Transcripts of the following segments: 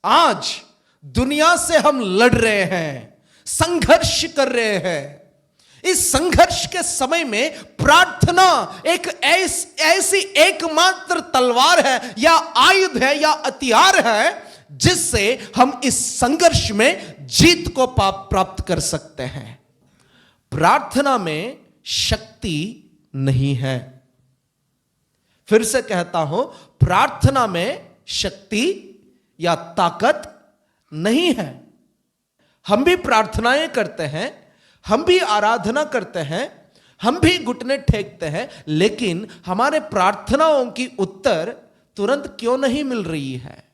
आज दुनिया से हम लड़ रहे हैं, संघर्ष कर रहे हैं। इस संघर्ष के समय में प्रार्थना एक ऐसी एकमात्र तलवार है या आयुध है या हथियार है जिससे हम इस संघर्ष में जीत को प्राप्त कर सकते हैं। प्रार्थना में शक्ति नहीं है। फिर से कहता हूं, प्रार्थना में शक्ति या ताकत नहीं है। हम भी प्रार्थनाएं करते हैं, हम भी आराधना करते हैं, हम भी घुटने टेकते हैं, लेकिन हमारे प्रार्थनाओं की उत्तर तुरंत क्यों नहीं मिल रही है?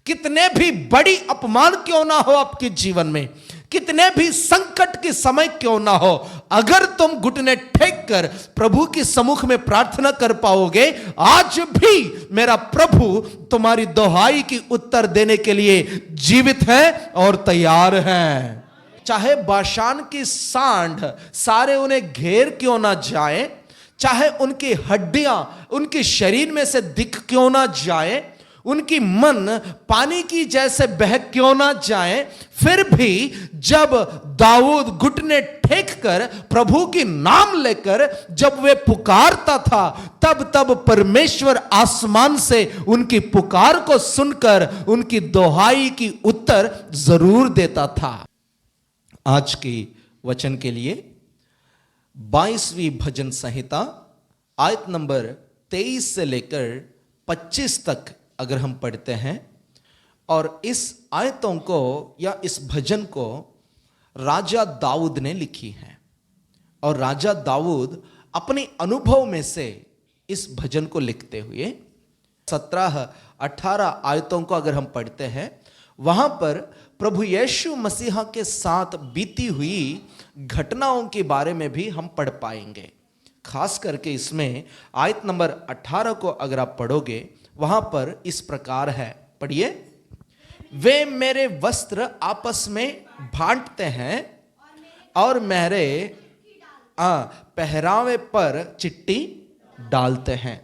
कितने भी बड़ी अपमान क्यों ना हो आपके जीवन में, कितने भी संकट के समय क्यों ना हो, अगर तुम घुटने टेक कर प्रभु के सम्मुख में प्रार्थना कर पाओगे, आज भी मेरा प्रभु तुम्हारी दुहाई की उत्तर देने के लिए जीवित है और तैयार है। चाहे बाशान की सांड सारे उन्हें घेर क्यों ना जाए, चाहे उनकी हड्डियां उनके शरीर में से दिख क्यों ना जाए, उनकी मन पानी की जैसे बह क्यों ना जाए, फिर भी जब दाऊद घुटने टेक कर प्रभु की नाम लेकर जब वे पुकारता था, तब परमेश्वर आसमान से उनकी पुकार को सुनकर उनकी दुहाई की उत्तर जरूर देता था। आज के वचन के लिए 22वीं भजन संहिता आयत नंबर 23 से लेकर 25 तक अगर हम पढ़ते हैं, और इस आयतों को या इस भजन को राजा दाऊद ने लिखी है, और राजा दाऊद अपने अनुभव में से इस भजन को लिखते हुए 17-18 आयतों को अगर हम पढ़ते हैं, वहां पर प्रभु यीशु मसीहा के साथ बीती हुई घटनाओं के बारे में भी हम पढ़ पाएंगे। खास करके इसमें आयत नंबर 18 को अगर आप पढ़ोगे, वहां पर इस प्रकार है, पढ़िए। वे मेरे वस्त्र आपस में बांटते हैं और मेरे पहरावे पर चिट्टी डालते हैं।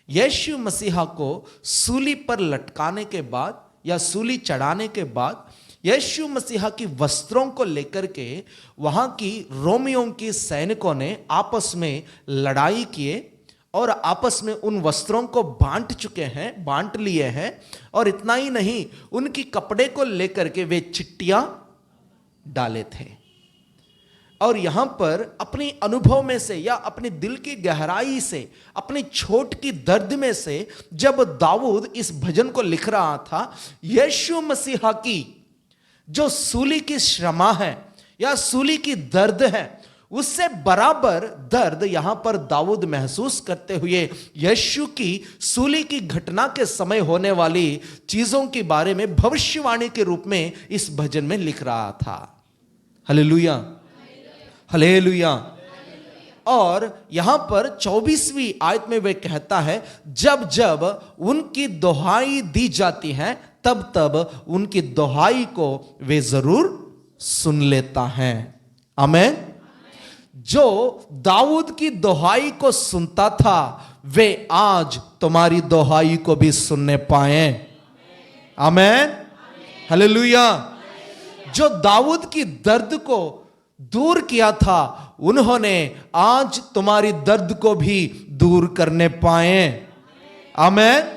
यीशु मसीहा को सूली पर लटकाने के बाद या सूली चढ़ाने के बाद यीशु मसीहा की वस्त्रों को लेकर के वहां की रोमियों की सैनिकों ने आपस में लड़ाई किए और आपस में उन वस्त्रों को बांट चुके हैं, बांट लिए हैं। और इतना ही नहीं, उनकी कपड़े को लेकर के वे चिट्टियां डाले थे। और यहां पर अपनी अनुभव में से या अपने दिल की गहराई से, अपनी छोट की दर्द में से जब दाऊद इस भजन को लिख रहा था, यीशु मसीहा की जो सूली की श्रमा है या सूली की दर्द है, उससे बराबर दर्द यहां पर दाऊद महसूस करते हुए यीशु की सूली की घटना के समय होने वाली चीजों के बारे में भविष्यवाणी के रूप में इस भजन में लिख रहा था। Hallelujah, hallelujah. और यहां पर 24वीं आयत में वे कहता है, जब जब उनकी दुहाई दी जाती है, तब उनकी दुहाई को वे जरूर सुन लेता है। आमीन। जो दाऊद की दुहाई को सुनता था, वे आज तुम्हारी दुहाई को भी सुनने पाए। आमीन, हालेलुया। जो दाऊद की दर्द को दूर किया था, उन्होंने आज तुम्हारी दर्द को भी दूर करने पाए। आमीन।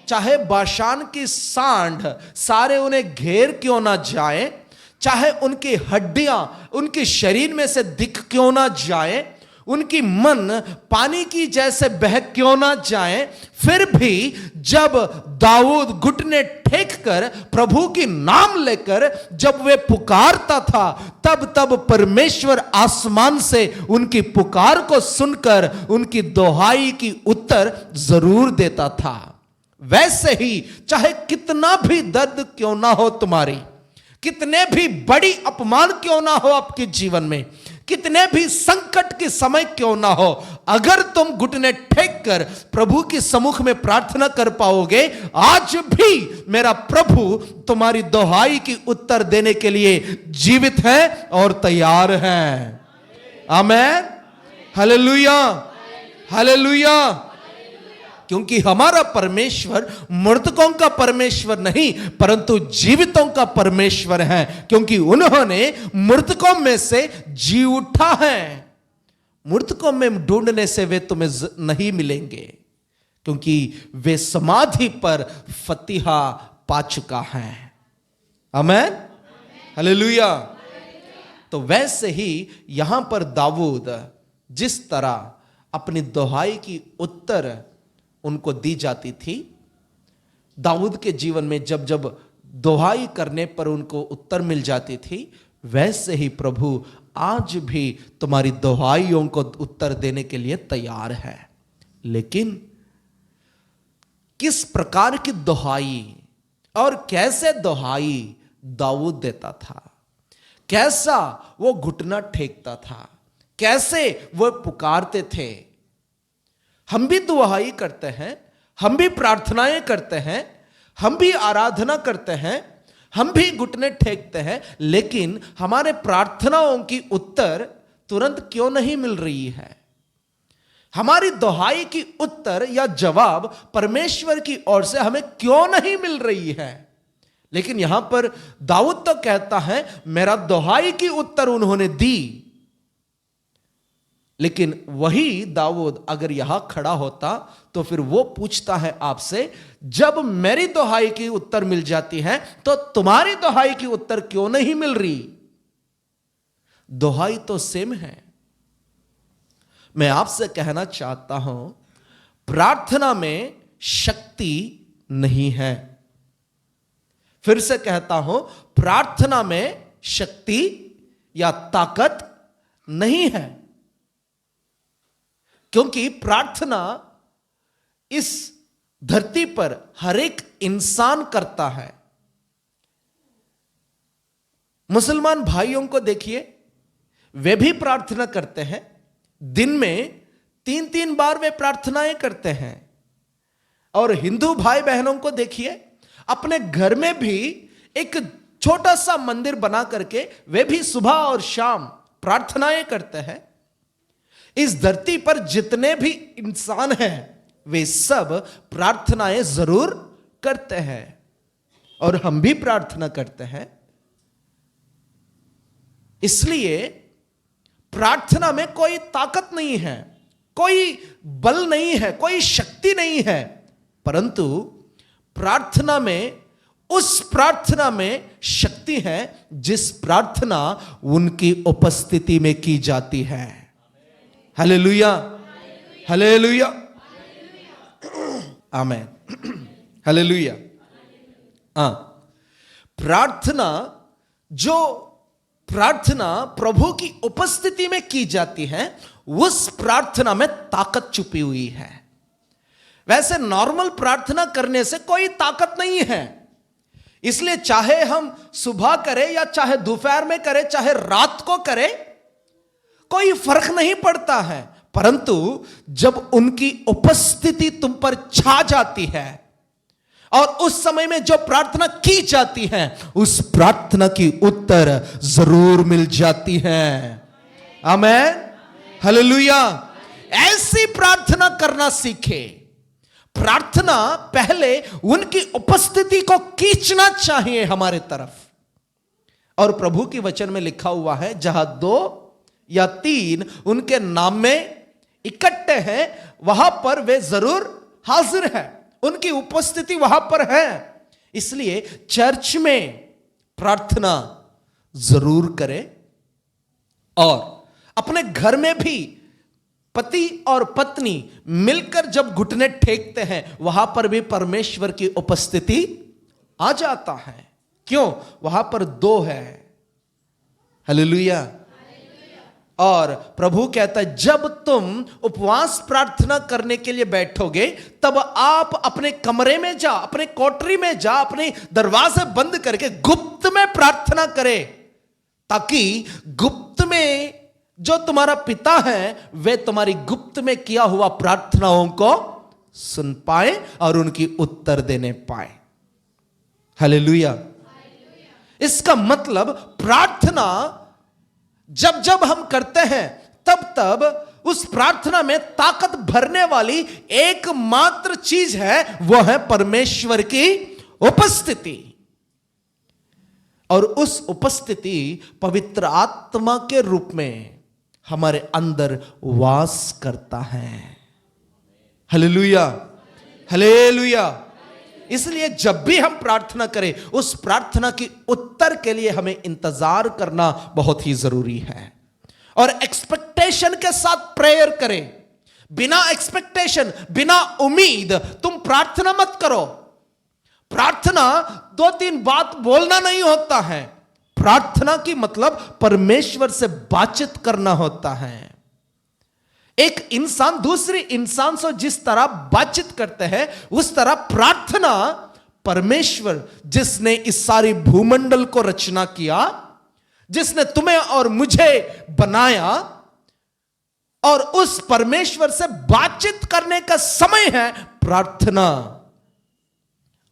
चाहे बाशान की सांड सारे उन्हें घेर क्यों ना जाए, चाहे उनकी हड्डियां उनके शरीर में से दिख क्यों ना जाए, उनकी मन पानी की जैसे बह क्यों ना जाए, फिर भी जब दाऊद घुटने टेक कर प्रभु की नाम लेकर जब वे पुकारता था, तब परमेश्वर आसमान से उनकी पुकार को सुनकर उनकी दुहाई की उत्तर जरूर देता था। वैसे ही चाहे कितना भी दर्द क्यों ना हो तुम्हारी, कितने भी बड़ी अपमान क्यों ना हो आपके जीवन में, कितने भी संकट के समय क्यों ना हो, अगर तुम घुटने टेक कर प्रभु के सम्मुख में प्रार्थना कर पाओगे, आज भी मेरा प्रभु तुम्हारी दुहाई की उत्तर देने के लिए जीवित है और तैयार है। आमीन, हालेलुया, हालेलुया। क्योंकि हमारा परमेश्वर मृतकों का परमेश्वर नहीं परंतु जीवितों का परमेश्वर है, क्योंकि उन्होंने मृतकों में से जी उठा है। मृतकों में ढूंढने से वे तुम्हें नहीं मिलेंगे, क्योंकि वे समाधि पर फतिहा पा चुका है। आमीन, हालेलुया। तो वैसे ही यहां पर दाऊद जिस तरह अपनी दुहाई की उत्तर उनको दी जाती थी, दाऊद के जीवन में जब जब दुहाई करने पर उनको उत्तर मिल जाती थी, वैसे ही प्रभु आज भी तुम्हारी दुहाइयों को उत्तर देने के लिए तैयार है। लेकिन किस प्रकार की दुहाई और कैसे दुहाई दाऊद देता था, कैसा वो घुटना टेकता था, कैसे वो पुकारते थे। हम भी दुहाई करते हैं, हम भी प्रार्थनाएं करते हैं, हम भी आराधना करते हैं, हम भी घुटने टेकते हैं, लेकिन हमारे प्रार्थनाओं की उत्तर तुरंत क्यों नहीं मिल रही है? हमारी दुहाई की उत्तर या जवाब परमेश्वर की ओर से हमें क्यों नहीं मिल रही है? लेकिन यहां पर दाऊद तो कहता है मेरा दुहाई की उत्तर उन्होंने दी। लेकिन वही दाऊद अगर यहां खड़ा होता तो फिर वो पूछता है आपसे, जब मेरी दुहाई की उत्तर मिल जाती है तो तुम्हारी दुहाई की उत्तर क्यों नहीं मिल रही? दुहाई तो सेम है। मैं आपसे कहना चाहता हूं, प्रार्थना में शक्ति नहीं है। फिर से कहता हूं, प्रार्थना में शक्ति या ताकत नहीं है, क्योंकि प्रार्थना इस धरती पर हर एक इंसान करता है। मुसलमान भाइयों को देखिए, वे भी प्रार्थना करते हैं। दिन में 3-3 बार वे प्रार्थनाएं करते हैं। और हिंदू भाई बहनों को देखिए, अपने घर में भी एक छोटा सा मंदिर बना करके वे भी सुबह और शाम प्रार्थनाएं करते हैं। इस धरती पर जितने भी इंसान हैं वे सब प्रार्थनाएं जरूर करते हैं, और हम भी प्रार्थना करते हैं। इसलिए प्रार्थना में कोई ताकत नहीं है, कोई बल नहीं है, कोई शक्ति नहीं है, परंतु प्रार्थना में, उस प्रार्थना में शक्ति है जिस प्रार्थना उनकी उपस्थिति में की जाती है। हालेलुया, हालेलुया, आमीन, हालेलुया। प्रार्थना, जो प्रार्थना प्रभु की उपस्थिति में की जाती है, उस प्रार्थना में ताकत छुपी हुई है। वैसे नॉर्मल प्रार्थना करने से कोई ताकत नहीं है। इसलिए चाहे हम सुबह करें या चाहे दोपहर में करें, चाहे रात को करें, कोई फर्क नहीं पड़ता है। परंतु जब उनकी उपस्थिति तुम पर छा जाती है और उस समय में जो प्रार्थना की जाती है, उस प्रार्थना की उत्तर जरूर मिल जाती है। आमीन, हालेलुया। ऐसी प्रार्थना करना सीखे। प्रार्थना पहले उनकी उपस्थिति को खींचना चाहिए हमारे तरफ। और प्रभु की वचन में लिखा हुआ है, जहां 2 या 3 उनके नाम में इकट्ठे हैं, वहां पर वे जरूर हाजिर हैं, उनकी उपस्थिति वहां पर है। इसलिए चर्च में प्रार्थना जरूर करें, और अपने घर में भी पति और पत्नी मिलकर जब घुटने टेकते हैं, वहां पर भी परमेश्वर की उपस्थिति आ जाता है। क्यों? वहां पर 2 है। हालेलुया। और प्रभु कहता है, जब तुम उपवास प्रार्थना करने के लिए बैठोगे, तब आप अपने कमरे में जा, अपने कोठरी में जा, अपने दरवाजे बंद करके गुप्त में प्रार्थना करे, ताकि गुप्त में जो तुम्हारा पिता है वे तुम्हारी गुप्त में किया हुआ प्रार्थनाओं को सुन पाए और उनकी उत्तर देने पाए। हालेलुया। इसका मतलब प्रार्थना जब जब हम करते हैं, तब तब उस प्रार्थना में ताकत भरने वाली एकमात्र चीज है, वो है परमेश्वर की उपस्थिति। और उस उपस्थिति पवित्र आत्मा के रूप में हमारे अंदर वास करता है। Hallelujah, hallelujah. इसलिए जब भी हम प्रार्थना करें, उस प्रार्थना की उत्तर के लिए हमें इंतजार करना बहुत ही जरूरी है। और एक्सपेक्टेशन के साथ प्रेयर करें। बिना एक्सपेक्टेशन, बिना उम्मीद तुम प्रार्थना मत करो। प्रार्थना 2-3 बात बोलना नहीं होता है। प्रार्थना की मतलब परमेश्वर से बातचीत करना होता है। एक इंसान दूसरे इंसान से जिस तरह बातचीत करते हैं, उस तरह प्रार्थना परमेश्वर जिसने इस सारी भूमंडल को रचना किया, जिसने तुम्हें और मुझे बनाया, और उस परमेश्वर से बातचीत करने का समय है प्रार्थना।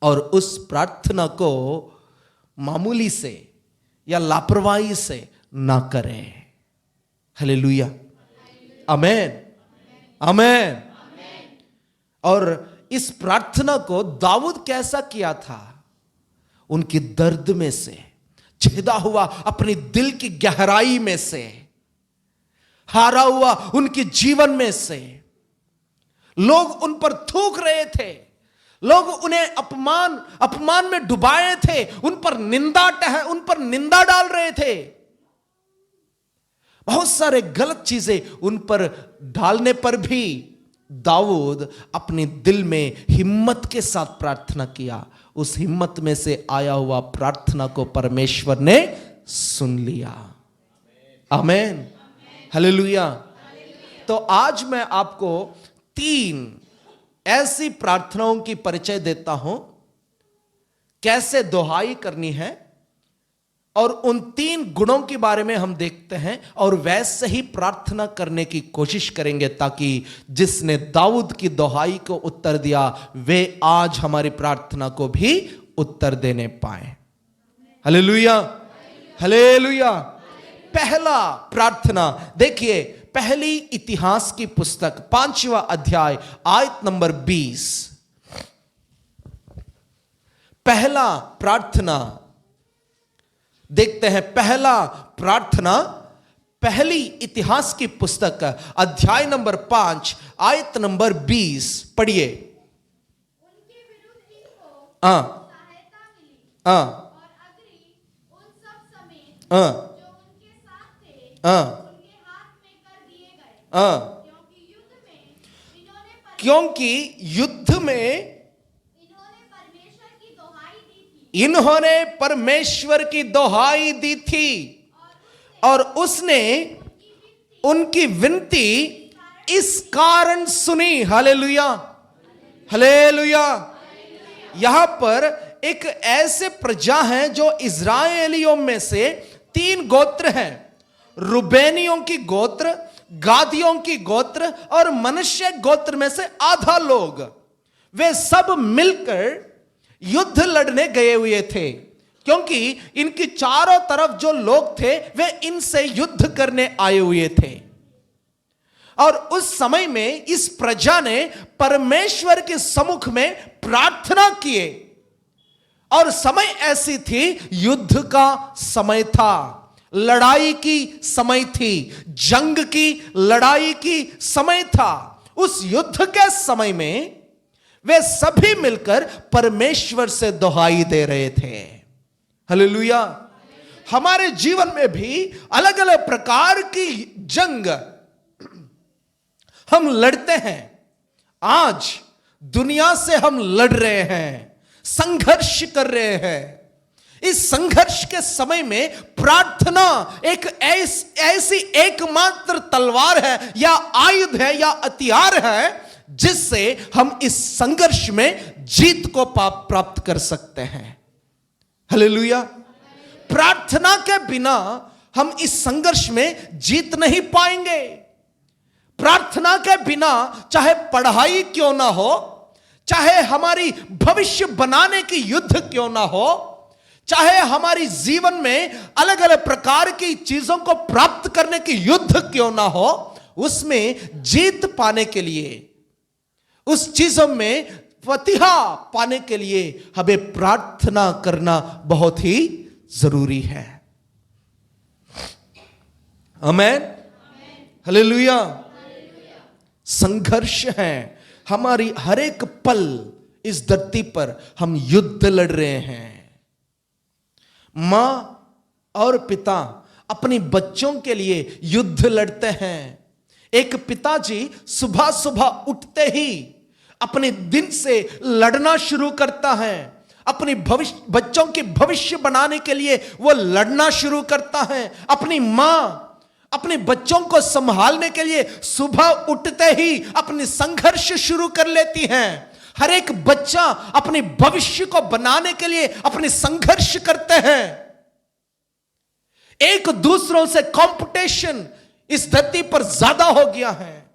और उस प्रार्थना को मामूली से या लापरवाही से ना करें। हालेलुया, आमेन, आमेन। और इस प्रार्थना को दाऊद कैसा किया था? उनकी दर्द में से, छेदा हुआ अपनी दिल की गहराई में से, हारा हुआ उनके जीवन में से। लोग उन पर थूक रहे थे, लोग उन्हें अपमान में डुबाए थे, उन पर निंदा डाल रहे थे। बहुत सारे गलत चीजें उन पर डालने पर भी दाऊद अपने दिल में हिम्मत के साथ प्रार्थना किया। उस हिम्मत में से आया हुआ प्रार्थना को परमेश्वर ने सुन लिया। आमेन, हालेलुया। तो आज मैं आपको 3 ऐसी प्रार्थनाओं की परिचय देता हूं, कैसे दुहाई करनी है, और उन 3 गुणों के बारे में हम देखते हैं और वैसे ही प्रार्थना करने की कोशिश करेंगे, ताकि जिसने दाऊद की दुहाई को उत्तर दिया, वे आज हमारी प्रार्थना को भी उत्तर देने पाए। Hallelujah, hallelujah. पहला प्रार्थना देखिए, पहली इतिहास की पुस्तक 5वां अध्याय आयत नंबर 20। पहला प्रार्थना देखते हैं। पहला प्रार्थना पहली इतिहास की पुस्तक अध्याय नंबर 5 आयत नंबर 20 पढ़िए। उनके विरुद्ध इनको सहायता मिली और अग्री उन सब समेत जो उनके साथ थे उनके हाथ में कर दिए गए, क्योंकि युद्ध में इन्होंने परमेश्वर की दुहाई दी थी और उसने उनकी विनती इस कारण सुनी। Hallelujah, hallelujah. यहां पर एक ऐसे प्रजा है जो इज़राइलियों में से 3 गोत्र हैं, रुबेनियों की गोत्र, गादियों की गोत्र और मनुष्य गोत्र में से आधा लोग। वे सब मिलकर युद्ध लड़ने गए हुए थे, क्योंकि इनकी चारों तरफ जो लोग थे वे इनसे युद्ध करने आए हुए थे। और उस समय में इस प्रजा ने परमेश्वर के सम्मुख में प्रार्थना किए, और समय ऐसी थी, युद्ध का समय था, लड़ाई की समय थी, जंग की लड़ाई की समय था। उस युद्ध के समय में वे सभी मिलकर परमेश्वर से दुहाई दे रहे थे। हालेलुया। हमारे जीवन में भी अलग अलग प्रकार की जंग हम लड़ते हैं। आज दुनिया से हम लड़ रहे हैं, संघर्ष कर रहे हैं। इस संघर्ष के समय में प्रार्थना एक ऐसी एकमात्र तलवार है या आयुध है या हथियार है, जिससे हम इस संघर्ष में जीत को प्राप्त कर सकते हैं। हालेलुया। प्रार्थना के बिना हम इस संघर्ष में जीत नहीं पाएंगे। प्रार्थना के बिना चाहे पढ़ाई क्यों ना हो, चाहे हमारी भविष्य बनाने की युद्ध क्यों ना हो, चाहे हमारी जीवन में अलग अलग प्रकार की चीजों को प्राप्त करने की युद्ध क्यों ना हो, उसमें जीत पाने के लिए, उस चीजों में फतिहा पाने के लिए हमें प्रार्थना करना बहुत ही जरूरी है। आमेन, हालेलुया। संघर्ष है हमारी हर एक पल, इस धरती पर हम युद्ध लड़ रहे हैं। मां और पिता अपनी बच्चों के लिए युद्ध लड़ते हैं। एक पिताजी सुबह सुबह उठते ही अपने दिन से लड़ना शुरू करता है, अपनी बच्चों के भविष्य बनाने के लिए वो लड़ना शुरू करता है। अपनी मां अपने बच्चों को संभालने के लिए सुबह उठते ही अपनी संघर्ष शुरू कर लेती हैं। हर एक बच्चा अपने भविष्य को बनाने के लिए अपने संघर्ष करते हैं। एक दूसरों से कंपटीशन इस धरती पर ज्यादा हो गया है।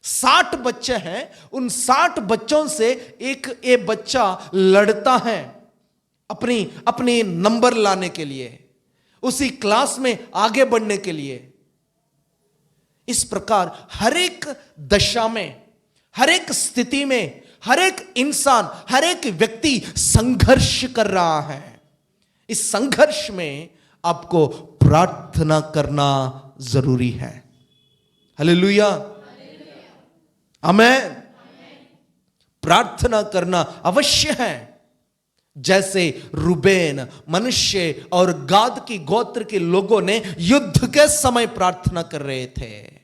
60 बच्चे हैं, उन 60 बच्चों से एक बच्चा लड़ता है अपनी नंबर लाने के लिए, उसी क्लास में आगे बढ़ने के लिए। इस प्रकार हर एक दशा में, हर एक स्थिति में, हर एक इंसान, हर एक व्यक्ति संघर्ष कर रहा है। इस संघर्ष में आपको प्रार्थना करना जरूरी है। हालेलुया, आमेन। प्रार्थना करना अवश्य है। जैसे रूबेन, मनुष्य और गाद की गोत्र के लोगों ने युद्ध के समय प्रार्थना कर रहे थे,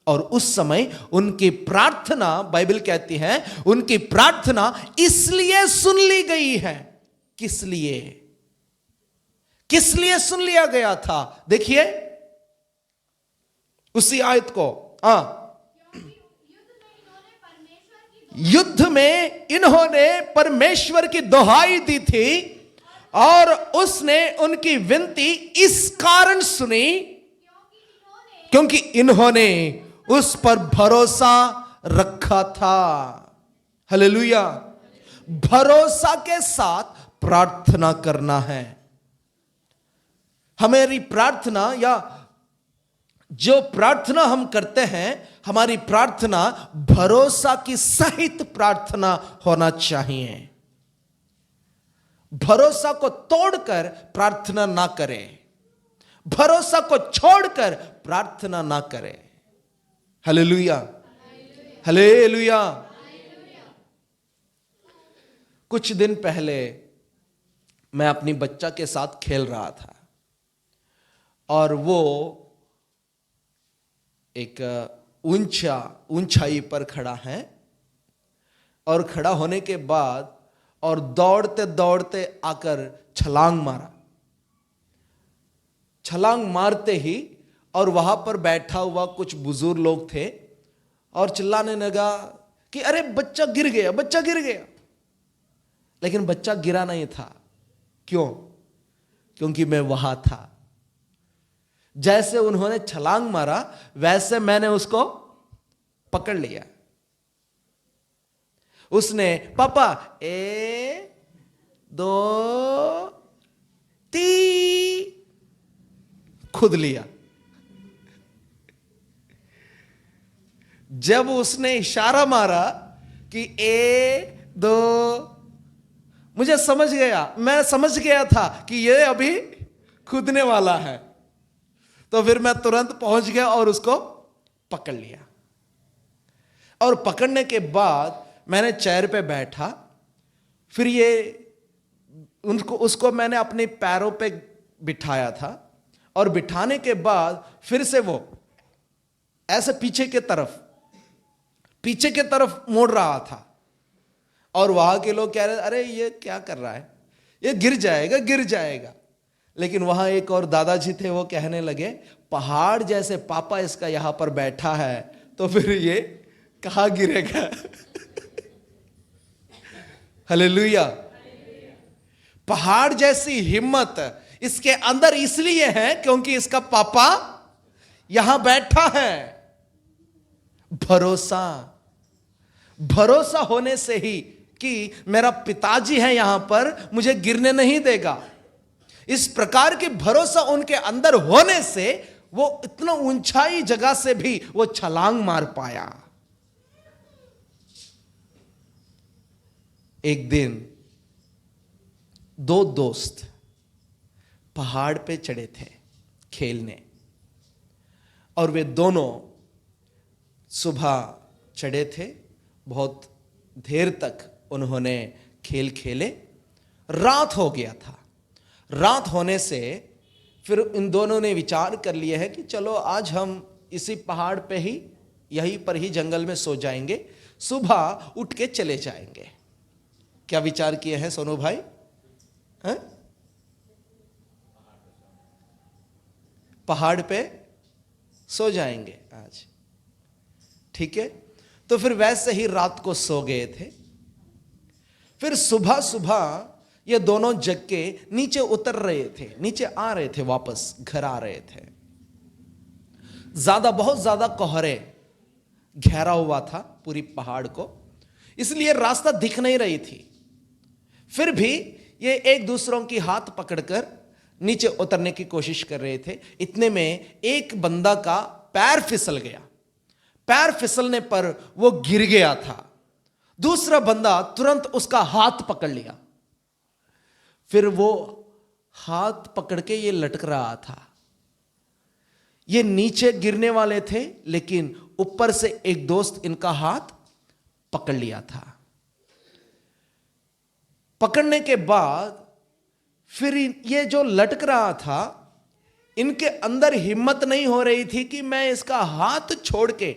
और उस समय उनकी प्रार्थना, बाइबल कहती है, उनकी प्रार्थना इसलिए सुन ली गई है। किस लिए सुन लिया गया था? देखिए उसी आयत को। युद्ध में इन्होंने परमेश्वर की दुहाई दी थी, और उसने उनकी विनती इस कारण सुनी क्योंकि इन्होंने उस पर भरोसा रखा था। हालेलुया। भरोसा के साथ प्रार्थना करना है। हमारी प्रार्थना, या जो प्रार्थना हम करते हैं, हमारी प्रार्थना भरोसा की सहित प्रार्थना होना चाहिए। भरोसा को तोड़कर प्रार्थना ना करें, भरोसा को छोड़कर प्रार्थना ना करें। Hallelujah, hallelujah. कुछ दिन पहले मैं अपनी बच्चा के साथ खेल रहा था, और वो एक ऊंचाई पर खड़ा है, और खड़ा होने के बाद और दौड़ते दौड़ते आकर छलांग मारा। छलांग मारते ही, और वहां पर बैठा हुआ कुछ बुजुर्ग लोग थे, और चिल्लाने लगा कि अरे बच्चा गिर गया, बच्चा गिर गया। लेकिन बच्चा गिरा नहीं था। क्यों? क्योंकि मैं वहां था। जैसे उन्होंने छलांग मारा, वैसे मैंने उसको पकड़ लिया। उसने पापा 1 2 3 खुद लिया। जब उसने इशारा मारा कि 1 2, मुझे समझ गया, मैं समझ गया था कि ये अभी कूदने वाला है। तो फिर मैं तुरंत पहुंच गया और उसको पकड़ लिया। और पकड़ने के बाद मैंने चेयर पे बैठा। फिर उसको मैंने अपने पैरों पे बिठाया था, और बिठाने के बाद फिर से वो ऐसे पीछे के तरफ मोड़ रहा था। और वहां के लोग कह रहे, अरे ये क्या कर रहा है, ये गिर जाएगा, गिर जाएगा। लेकिन वहां एक और दादाजी थे, वो कहने लगे, पहाड़ जैसे पापा इसका यहां पर बैठा है, तो फिर ये कहां गिरेगा। हालेलुया। पहाड़ जैसी हिम्मत इसके अंदर इसलिए है क्योंकि इसका पापा यहां बैठा है। भरोसा होने से ही कि मेरा पिताजी है यहां पर, मुझे गिरने नहीं देगा। इस प्रकार की भरोसा उनके अंदर होने से वो इतना ऊंचाई जगह से भी वो छलांग मार पाया। एक दिन दो दोस्त पहाड़ पे चढ़े थे खेलने, और वे दोनों सुबह चढ़े थे, बहुत देर तक उन्होंने खेल खेले, रात हो गया था। रात होने से फिर इन दोनों ने विचार कर लिया है कि चलो आज हम इसी पहाड़ पे ही, यहीं पर ही जंगल में सो जाएंगे, सुबह उठ के चले जाएंगे। क्या विचार किए हैं सोनू भाई? हैं? पहाड़ पे सो जाएंगे आज, ठीक है। तो फिर वैसे ही रात को सो गए थे। फिर सुबह सुबह ये दोनों जग के नीचे उतर रहे थे, नीचे आ रहे थे, वापस घर आ रहे थे। बहुत ज्यादा कोहरे घेरा हुआ था पूरी पहाड़ को, इसलिए रास्ता दिख नहीं रही थी। फिर भी ये एक दूसरों की हाथ पकड़कर नीचे उतरने की कोशिश कर रहे थे। इतने में एक बंदा का पैर फिसल गया। पैर फिसलने पर वो गिर गया था। दूसरा बंदा तुरंत उसका हाथ पकड़ लिया। फिर वो हाथ पकड़ के ये लटक रहा था। ये नीचे गिरने वाले थे, लेकिन ऊपर से एक दोस्त इनका हाथ पकड़ लिया था। पकड़ने के बाद फिर ये जो लटक रहा था, इनके अंदर हिम्मत नहीं हो रही थी कि मैं इसका हाथ छोड़ के,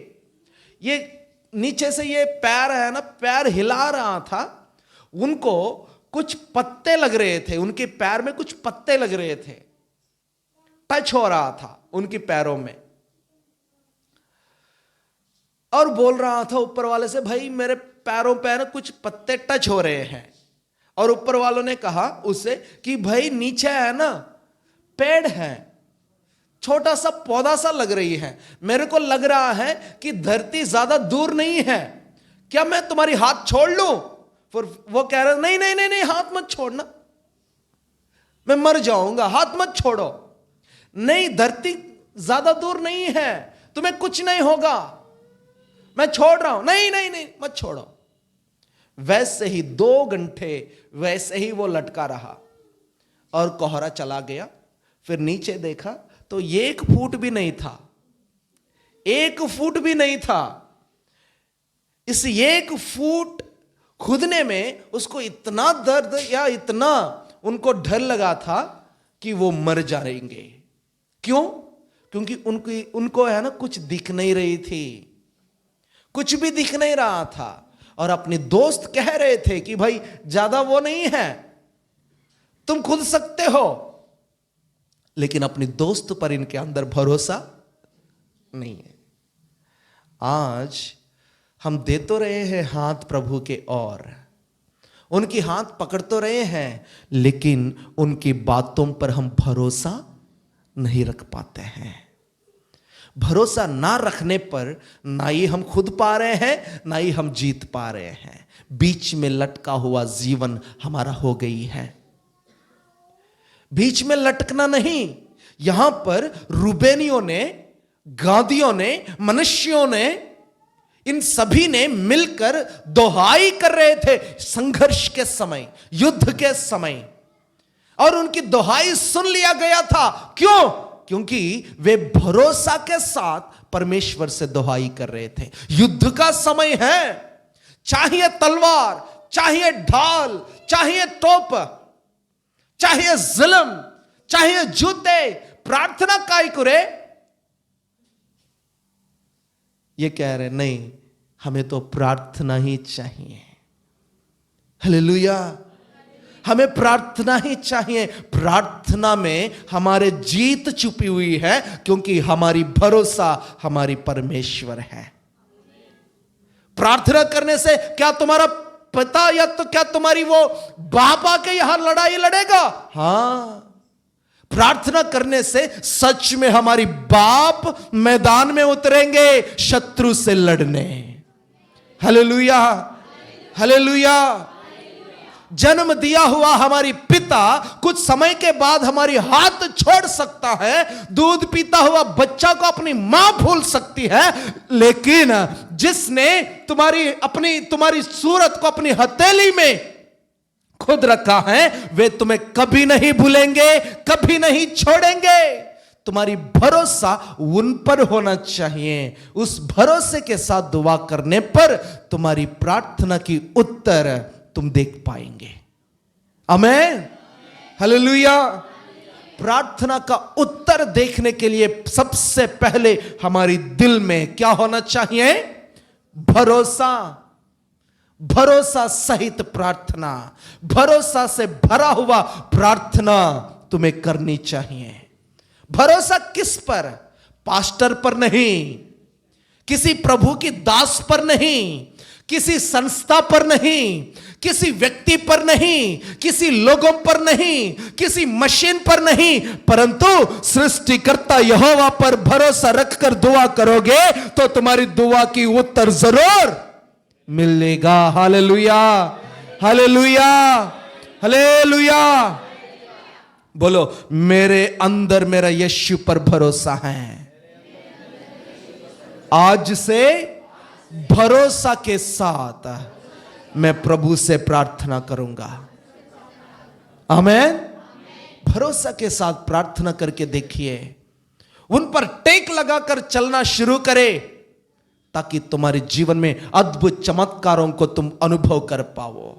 ये नीचे से ये पैर है ना, पैर हिला रहा था। उनको कुछ पत्ते लग रहे थे, उनके पैर में कुछ पत्ते लग रहे थे, टच हो रहा था उनके पैरों में। और बोल रहा था ऊपर वाले से, भाई मेरे पैरों पे ना कुछ पत्ते टच हो रहे हैं। और ऊपर वालों ने कहा उससे कि भाई नीचे है ना पेड़ है, छोटा सा पौधा सा लग रही है, मेरे को लग रहा है कि धरती ज्यादा दूर नहीं है, क्या मैं तुम्हारी हाथ छोड़ लूं? फिर वो कह रहे नहीं नहीं नहीं नहीं, हाथ मत छोड़ना, मैं मर जाऊंगा, हाथ मत छोड़ो। नहीं, धरती ज्यादा दूर नहीं है, तुम्हें कुछ नहीं होगा, मैं छोड़ रहा हूं। नहीं नहीं नहीं, मत छोड़ो। वैसे ही 2 घंटे वैसे ही वो लटका रहा और कोहरा चला गया। फिर नीचे देखा तो 1 फुट भी नहीं था, 1 फुट भी नहीं था। इस 1 फुट खुदने में उसको इतना दर्द या इतना उनको डर लगा था कि वो मर जाएंगे। क्यों? क्योंकि उनको है ना कुछ दिख नहीं रही थी, कुछ भी दिख नहीं रहा था। और अपने दोस्त कह रहे थे कि भाई ज्यादा वो नहीं है, तुम खुद सकते हो। लेकिन अपने दोस्त पर इनके अंदर भरोसा नहीं है। आज हम दे तो रहे हैं हाथ प्रभु के ओर, उनकी हाथ पकड़ तो रहे हैं, लेकिन उनकी बातों पर हम भरोसा नहीं रख पाते हैं। भरोसा ना रखने पर ना ही हम खुद पा रहे हैं, ना ही हम जीत पा रहे हैं। बीच में लटका हुआ जीवन हमारा हो गई है। बीच में लटकना नहीं। यहां पर रूबेनियों ने, गादियों ने, मनुष्यों ने, इन सभी ने मिलकर दोहाई कर रहे थे संघर्ष के समय, युद्ध के समय, और उनकी दोहाई सुन लिया गया था। क्यों? क्योंकि वे भरोसा के साथ परमेश्वर से दोहाई कर रहे थे। युद्ध का समय है, चाहिए तलवार, चाहिए ढाल, चाहिए तोप, चाहिए जुल्म, चाहिए जूते, प्रार्थना काय करे। ये कह रहे नहीं, हमें तो प्रार्थना ही चाहिए। हालेलुया, हमें प्रार्थना ही चाहिए। प्रार्थना में हमारे जीत छुपी हुई है, क्योंकि हमारी भरोसा हमारी परमेश्वर है। प्रार्थना करने से क्या तुम्हारा पिता या तो क्या तुम्हारी वो बाप आके यहां लड़ाई लड़ेगा? हां, प्रार्थना करने से सच में हमारी बाप मैदान में उतरेंगे शत्रु से लड़ने। Hallelujah, hallelujah. जन्म दिया हुआ हमारी पिता कुछ समय के बाद हमारी हाथ छोड़ सकता है, दूध पीता हुआ बच्चा को अपनी मां भूल सकती है, लेकिन जिसने तुम्हारी सूरत को अपनी हथेली में खुद रखा है, वे तुम्हें कभी नहीं भूलेंगे, कभी नहीं छोड़ेंगे। तुम्हारी भरोसा उन पर होना चाहिए। उस भरोसे के साथ दुआ करने पर तुम्हारी प्रार्थना की उत्तर तुम देख पाएंगे। आमीन, हालेलुया। प्रार्थना का उत्तर देखने के लिए सबसे पहले हमारी दिल में क्या होना चाहिए? भरोसा। भरोसा सहित प्रार्थना, भरोसा से भरा हुआ प्रार्थना तुम्हें करनी चाहिए। भरोसा किस पर? पास्टर पर नहीं, किसी प्रभु की दास पर नहीं, किसी संस्था पर नहीं, किसी व्यक्ति पर नहीं, किसी लोगों पर नहीं, किसी मशीन पर नहीं, परंतु सृष्टिकर्ता यहोवा पर भरोसा रखकर दुआ करोगे तो तुम्हारी दुआ की उत्तर जरूर मिलेगा। Hallelujah, hallelujah, hallelujah. बोलो, मेरे अंदर मेरा यीशु पर भरोसा है। आज से भरोसा के साथ मैं प्रभु से प्रार्थना करूंगा। आमीन। भरोसा के साथ प्रार्थना करके देखिए, उन पर टेक लगाकर चलना शुरू करें, ताकि तुम्हारे जीवन में अद्भुत चमत्कारों को तुम अनुभव कर पाओ।